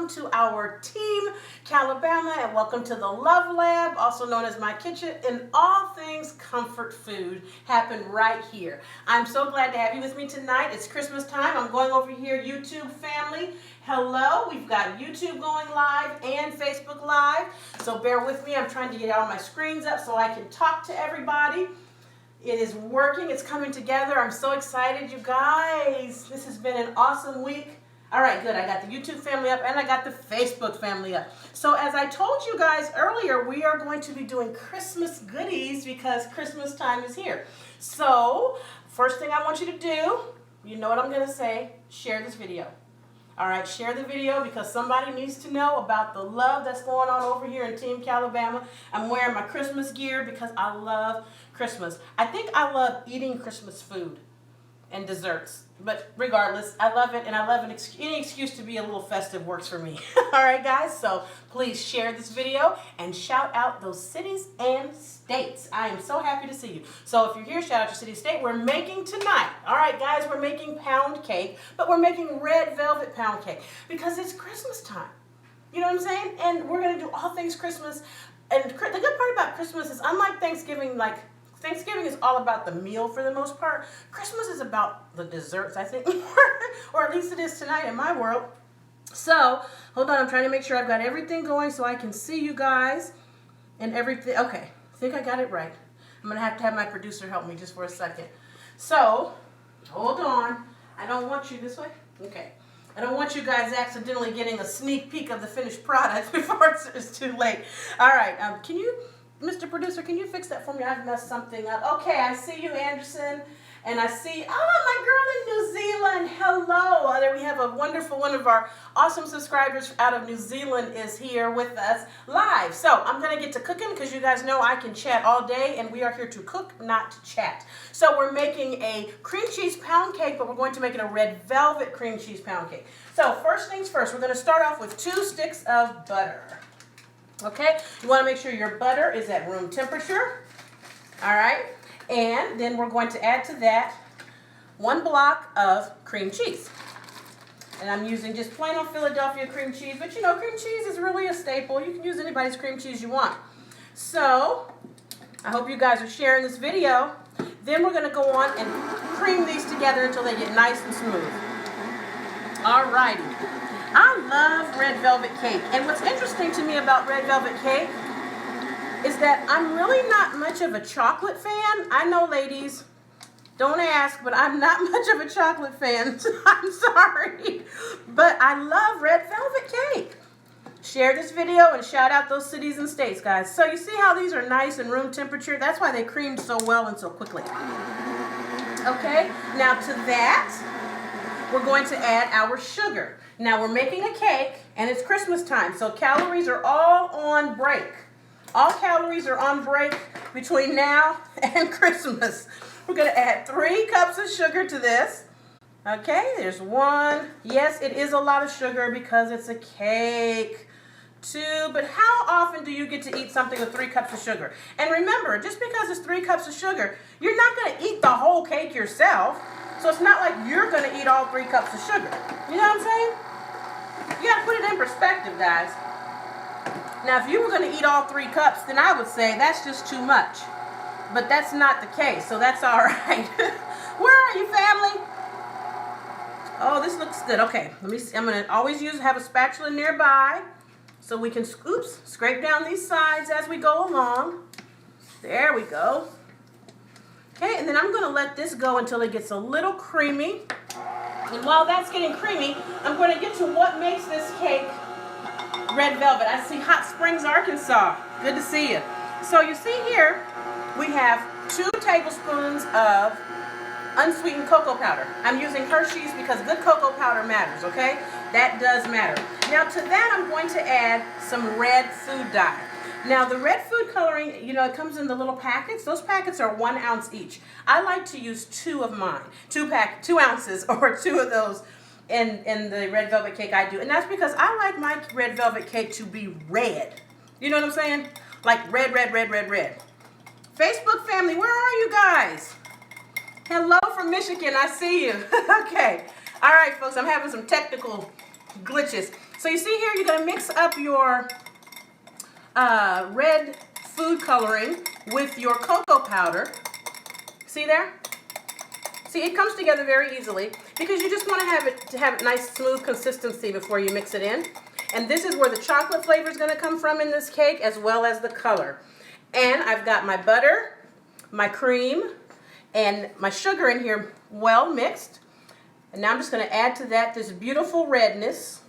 welcome to our Team Calabama and welcome to the Love Lab, also known as my kitchen, and all things comfort food happen right here. I'm so glad to have you with me tonight. It's Christmas time. I'm going over here, YouTube family. Hello, we've got YouTube going live and Facebook Live, so bear with me. I'm trying to get all my screens up so I can talk to everybody. It is working. It's coming together. I'm so excited, you guys. This has been an awesome week. All right, good. I got the YouTube family up and I got the Facebook family up. So as I told you guys earlier, we are going to be doing Christmas goodies because Christmas time is here. So first thing I want you to do, you know what I'm going to say, share this video. All right, share the video because somebody needs to know about the love that's going on over here in Team Calabama. I'm wearing my Christmas gear because I love Christmas. I think I love eating Christmas food and desserts, but regardless, I love it, and I love any excuse to be a little festive works for me. All right, guys, so please share this video and shout out those cities and states. I am so happy to see you. So if you're here, shout out your city and state. We're making tonight, all right, guys, we're making pound cake, but we're making red velvet pound cake because it's Christmas time. You know what I'm saying? And we're going to do all things Christmas. And the good part about Christmas is, unlike Thanksgiving, Thanksgiving is all about the meal for the most part. Christmas is about the desserts, I think, or at least it is tonight in my world. So, hold on, I'm trying to make sure I've got everything going so I can see you guys and everything. Okay, I think I got it right. I'm going to have my producer help me just for a second. So, hold on. I don't want you this way. Okay. I don't want you guys accidentally getting a sneak peek of the finished product before it's too late. All right, can you... Mr. Producer, can you fix that for me? I've messed something up. Okay, I see you, Anderson. And I see, my girl in New Zealand. Hello. There we have a wonderful, one of our awesome subscribers out of New Zealand is here with us live. So I'm going to get to cooking because you guys know I can chat all day, and we are here to cook, not to chat. So we're making a cream cheese pound cake, but we're going to make it a red velvet cream cheese pound cake. So first things first, we're going to start off with 2 sticks of butter. Okay, you want to make sure your butter is at room temperature. All right, and then we're going to add to that 1 block of cream cheese. And I'm using just plain old Philadelphia cream cheese, but you know, cream cheese is really a staple. You can use anybody's cream cheese you want. So, I hope you guys are sharing this video. Then we're going to go on and cream these together until they get nice and smooth. All righty. I love red velvet cake, and what's interesting to me about red velvet cake is that I'm really not much of a chocolate fan. I know, ladies, don't ask, but I'm not much of a chocolate fan. I'm sorry, but I love red velvet cake. Share this video and shout out those cities and states, guys. So you see how these are nice and room temperature? That's why they creamed so well and so quickly. Okay, now to that, we're going to add our sugar. Now we're making a cake and it's Christmas time, so calories are all on break. All calories are on break between now and Christmas. We're going to add 3 cups of sugar to this. Okay, there's 1. Yes, it is a lot of sugar because it's a cake. 2, but how often do you get to eat something with 3 cups of sugar? And remember, just because it's 3 cups of sugar, you're not going to eat the whole cake yourself. So it's not like you're going to eat all 3 cups of sugar. You know what I'm saying? You got to put it in perspective, guys. Now, if you were going to eat all 3 cups, then I would say that's just too much. But that's not the case, so that's all right. Where are you, family? Oh, this looks good. Okay, let me see. I'm going to always have a spatula nearby so we can, scrape down these sides as we go along. There we go. Okay, and then I'm going to let this go until it gets a little creamy. And while that's getting creamy, I'm going to get to what makes this cake red velvet. I see Hot Springs, Arkansas. Good to see you. So you see here, we have 2 tablespoons of unsweetened cocoa powder. I'm using Hershey's because good cocoa powder matters, okay? That does matter. Now to that, I'm going to add some red food dye. Now the red food coloring, you know, it comes in the little packets. Those packets are 1 ounce each. I like to use 2 of mine, 2 ounces or 2 of those in the red velvet cake I do. And that's because I like my red velvet cake to be red. You know what I'm saying? Like red, red, red, red, red. Facebook family, where are you guys? Hello from Michigan, I see you. Okay. All right, folks, I'm having some technical glitches. So you see here, you're going to mix up your red food coloring with your cocoa powder. See there? See, it comes together very easily because you just want to have a nice smooth consistency before you mix it in. And this is where the chocolate flavor is going to come from in this cake, as well as the color. And I've got my butter, my cream, and my sugar in here well mixed. And now I'm just going to add to that this beautiful redness.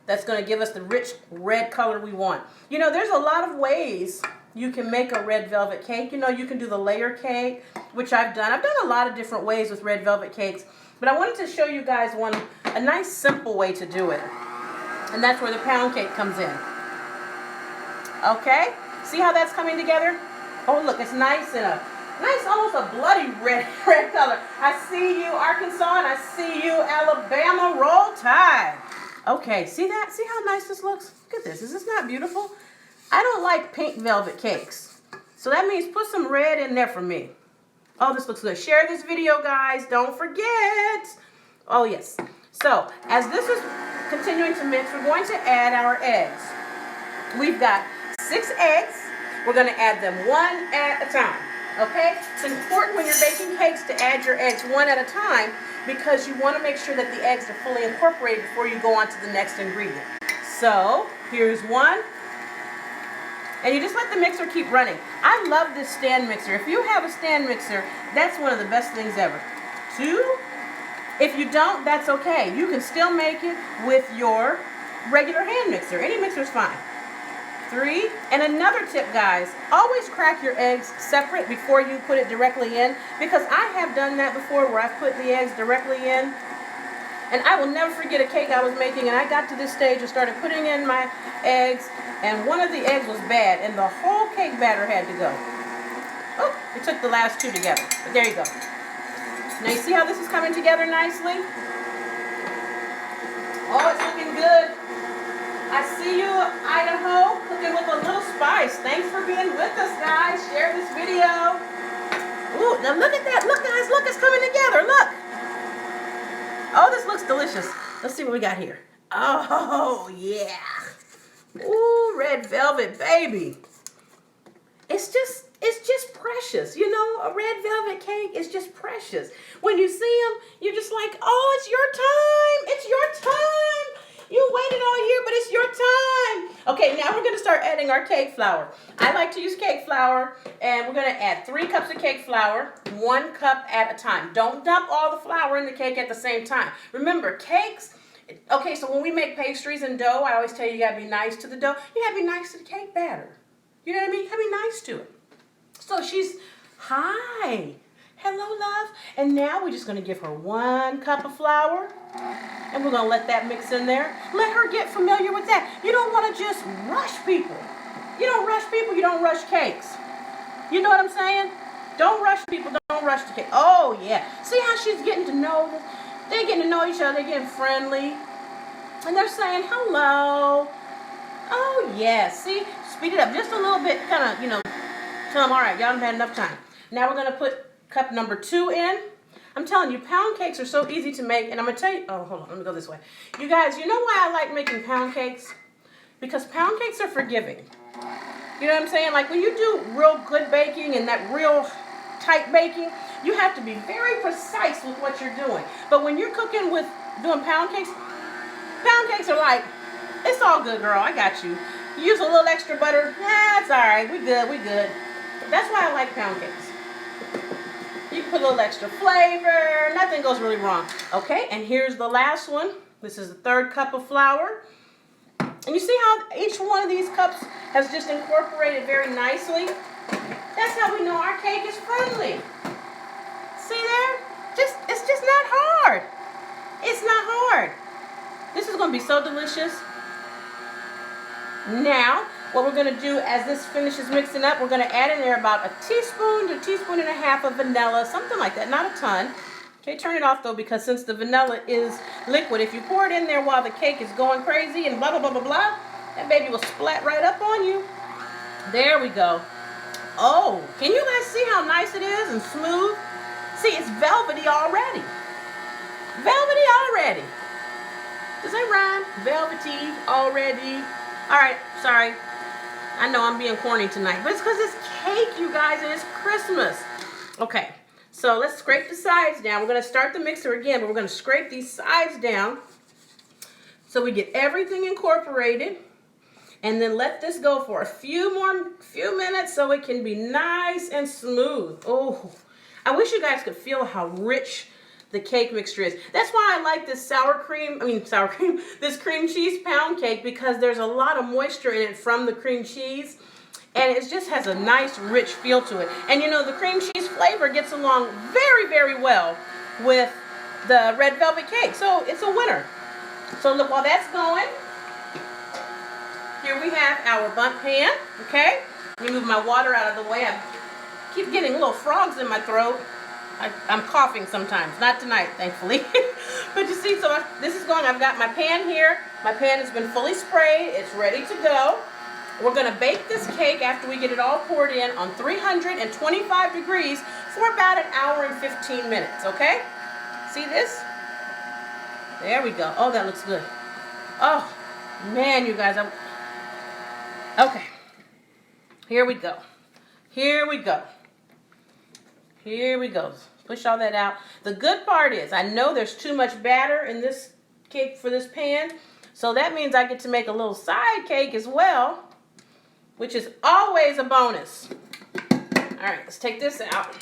That's going to give us the rich red color we want. You know, there's a lot of ways you can make a red velvet cake. You know, you can do the layer cake, which I've done. I've done a lot of different ways with red velvet cakes, but I wanted to show you guys a nice simple way to do it. And that's where the pound cake comes in. Okay? See how that's coming together? Oh, look, it's nice and nice, almost a bloody red color. I see you, Arkansas, and I see you, Alabama. Roll Tide. Okay, see that? See how nice this looks? Look at this. Is this not beautiful? I don't like pink velvet cakes. So that means put some red in there for me. Oh, this looks good. Share this video, guys. Don't forget. Oh, yes. So, as this is continuing to mix, we're going to add our eggs. We've got 6 eggs. We're going to add them one at a time. Okay? It's important when you're baking cakes to add your eggs one at a time because you want to make sure that the eggs are fully incorporated before you go on to the next ingredient. So, here's one. And you just let the mixer keep running. I love this stand mixer. If you have a stand mixer, that's one of the best things ever. 2. If you don't, that's okay. You can still make it with your regular hand mixer. Any mixer is fine. 3. And another tip, guys, always crack your eggs separate before you put it directly in, because I have done that before where I've put the eggs directly in. And I will never forget a cake I was making, and I got to this stage and started putting in my eggs, and one of the eggs was bad, and the whole cake batter had to go. Oh, we took the last 2 together, but there you go. Now you see how this is coming together nicely? Oh, it's looking good. I see you, Idaho, cooking with a little spice. Thanks for being with us, guys. Share this video. Ooh, now look at that. Look, guys, look, it's coming together. Look. Oh, this looks delicious. Let's see what we got here. Oh, yeah. Ooh, red velvet, baby. It's just precious. You know, a red velvet cake is just precious. When you see them, you're just like, oh, it's your time. It's your time. You waited all year, but it's your time. Okay, now we're going to start adding our cake flour. I like to use cake flour, and we're going to add 3 cups of cake flour, 1 cup at a time. Don't dump all the flour in the cake at the same time. Remember, cakes, okay, so when we make pastries and dough, I always tell you, you got to be nice to the dough. You got to be nice to the cake batter. You know what I mean? You got to be nice to it. So she's, hi. Hello, love. And now we're just going to give her 1 cup of flour. And we're going to let that mix in there. Let her get familiar with that. You don't want to just rush people. You don't rush people, you don't rush cakes. You know what I'm saying? Don't rush people, don't rush the cake. Oh, yeah. See how she's getting to know them? They're getting to know each other, they're getting friendly. And they're saying hello. Oh, yeah. See? Speed it up just a little bit. Kind of, you know, tell them, all right, y'all have had enough time. Now we're going to put cup number 2 in. I'm telling you, pound cakes are so easy to make, and I'm going to tell you, oh, hold on, let me go this way. You guys, you know why I like making pound cakes? Because pound cakes are forgiving. You know what I'm saying? Like when you do real good baking and that real tight baking, you have to be very precise with what you're doing. But when you're cooking with doing pound cakes are like, it's all good, girl, I got you. You use a little extra butter, it's all right, we good. That's why I like pound cakes. You can put a little extra flavor. Nothing goes really wrong. Okay, and here's the last one. This is the 3rd cup of flour. And you see how each one of these cups has just incorporated very nicely? That's how we know our cake is friendly. See there? It's just not hard. It's not hard. This is going to be so delicious. Now, what we're going to do as this finishes mixing up, we're going to add in there about a teaspoon to a teaspoon and a half of vanilla, something like that, not a ton. Okay, turn it off though, because since the vanilla is liquid, if you pour it in there while the cake is going crazy and blah, blah, blah, blah, blah, that baby will splat right up on you. There we go. Oh, can you guys see how nice it is and smooth? See, it's velvety already. Velvety already. Does that rhyme? Velvety already. All right, sorry. I know I'm being corny tonight, but it's because it's cake, you guys, and it's Christmas. Okay, so let's scrape the sides down. We're going to start the mixer again, but we're going to scrape these sides down so we get everything incorporated. And then let this go for a few minutes so it can be nice and smooth. Oh, I wish you guys could feel how rich the cake mixture is. That's why I like this this cream cheese pound cake, because there's a lot of moisture in it from the cream cheese. And it just has a nice, rich feel to it. And you know, the cream cheese flavor gets along very, very well with the red velvet cake. So it's a winner. So look, while that's going, here we have our bundt pan, okay? Let me move my water out of the way. I keep getting little frogs in my throat. I'm coughing sometimes. Not tonight, thankfully. But you see, so this is going. I've got my pan here. My pan has been fully sprayed. It's ready to go. We're going to bake this cake after we get it all poured in on 325 degrees for about 1 hour and 15 minutes, okay? See this? There we go. Oh, that looks good. Oh, man, you guys. Okay. Here we go. Here we go. Here we go. Push all that out. The good part is, I know there's too much batter in this cake for this pan, so that means I get to make a little side cake as well, which is always a bonus. All right, let's take this out.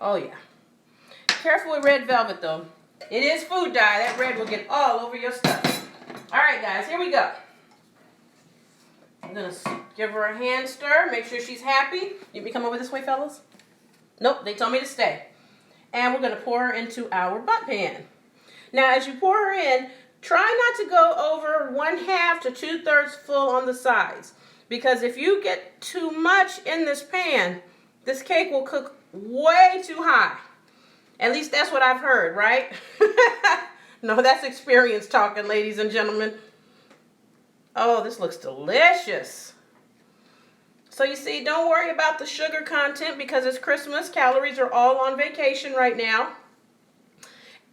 Oh, yeah. Careful with red velvet, though. It is food dye. That red will get all over your stuff. All right, guys, here we go. I'm going to give her a hand stir. Make sure she's happy. You me come over this way, fellas? Nope, they told me to stay. And we're going to pour her into our bundt pan. Now, as you pour her in, try not to go over 1/2 to 2/3 full on the sides. Because if you get too much in this pan, this cake will cook way too high. At least that's what I've heard, right? No, that's experience talking, ladies and gentlemen. Oh, this looks delicious. So you see, don't worry about the sugar content because it's Christmas. Calories are all on vacation right now.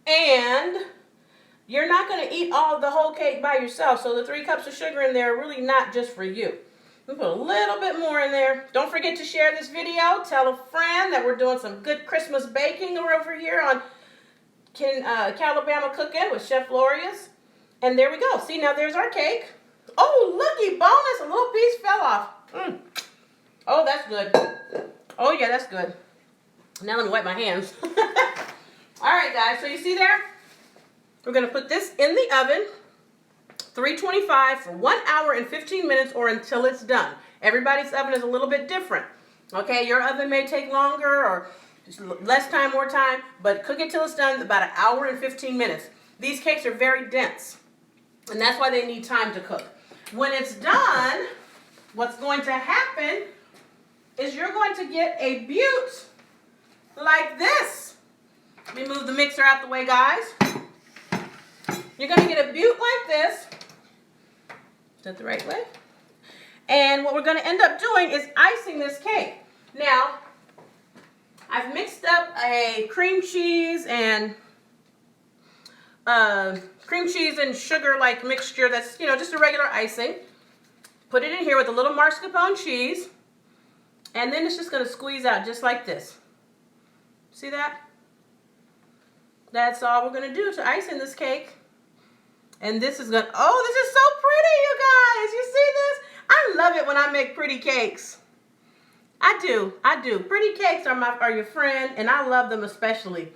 And you're not going to eat the whole cake by yourself. So the 3 cups of sugar in there are really not just for you. We put a little bit more in there. Don't forget to share this video. Tell a friend that we're doing some good Christmas baking over here on Calabama Cooking with Chef Lorious. And there we go. See, now there's our cake. Oh, looky, bonus. A little piece fell off. Oh, that's good. Oh, yeah, that's good. Now let me wipe my hands. All right, guys. So you see there? We're going to put this in the oven. 325 for 1 hour and 15 minutes or until it's done. Everybody's oven is a little bit different. Okay, your oven may take longer or less time, more time, but cook it till it's done about 1 hour and 15 minutes. These cakes are very dense, and that's why they need time to cook. When it's done, what's going to happen is you're going to get a butte like this. Let me move the mixer out the way, guys. You're going to get a butte like this. Is that the right way? And what we're going to end up doing is icing this cake. Now, I've mixed up a cream cheese and sugar-like mixture that's, just a regular icing. Put it in here with a little mascarpone cheese. And then it's just going to squeeze out just like this. See that? That's all we're going to do to icing this cake. And this is going to, oh, this is so pretty, you guys. You see this? I love it when I make pretty cakes. I do. Pretty cakes are your friend, and I love them especially.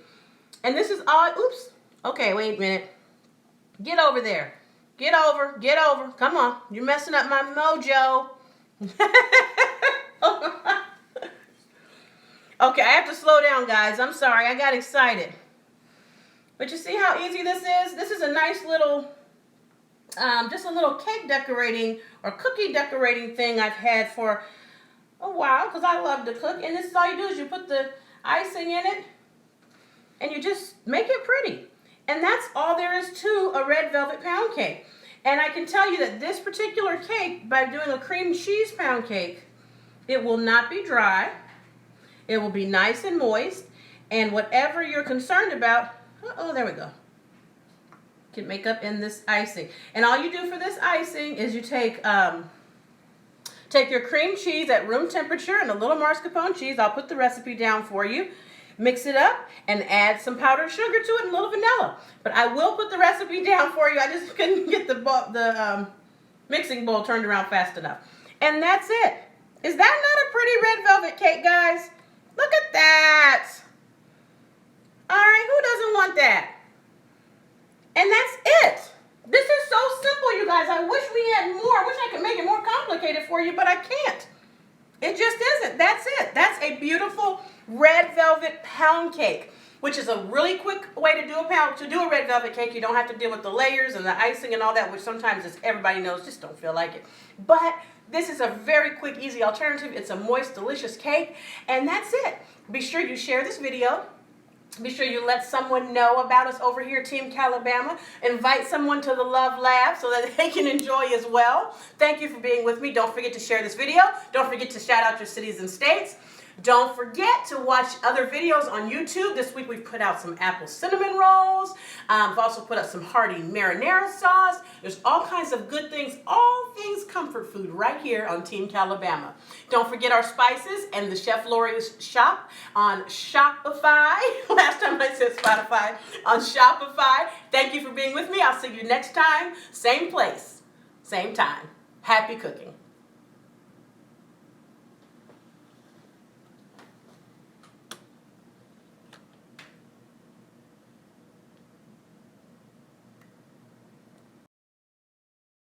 And this is all, oops. Okay, wait a minute. Get over there. Get over. Come on. You're messing up my mojo. Okay, I have to slow down, guys. I'm sorry. I got excited. But you see how easy this is? This is a nice little, just a little cake decorating or cookie decorating thing I've had for a while because I love to cook. And this is all you do is you put the icing in it and you just make it pretty. And that's all there is to a red velvet pound cake. And I can tell you that this particular cake, by doing a cream cheese pound cake, it will not be dry. It will be nice and moist. And whatever you're concerned about, oh, there we go. can make up in this icing. And all you do for this icing is you take your cream cheese at room temperature and a little mascarpone cheese. I'll put the recipe down for you. Mix it up and add some powdered sugar to it and a little vanilla. But I will put the recipe down for you. I just couldn't get the mixing bowl turned around fast enough. And that's it. Is that not a pretty red velvet cake, guys? Look at that. All right, who doesn't want that? And that's it. This is so simple, you guys. I wish we had more. I wish I could make it more complicated for you, but I can't. It just isn't. That's it. That's a beautiful red velvet pound cake, which is a really quick way to do a red velvet cake. You don't have to deal with the layers and the icing and all that, which sometimes, as everybody knows, just don't feel like it. But this is a very quick, easy alternative. It's a moist, delicious cake, and that's it. Be sure you share this video. Be sure you let someone know about us over here, Team Calabama. Invite someone to the Love Lab so that they can enjoy as well. Thank you for being with me. Don't forget to share this video. Don't forget to shout out your cities and states. Don't forget to watch other videos on YouTube. This week we've put out some apple cinnamon rolls. We've also put out some hearty marinara sauce. There's all kinds of good things, all things comfort food right here on Team Calabama. Don't forget our spices and the Chef Lorious shop on Shopify. Last time I said Spotify, on Shopify. Thank you for being with me. I'll see you next time. Same place, same time. Happy cooking.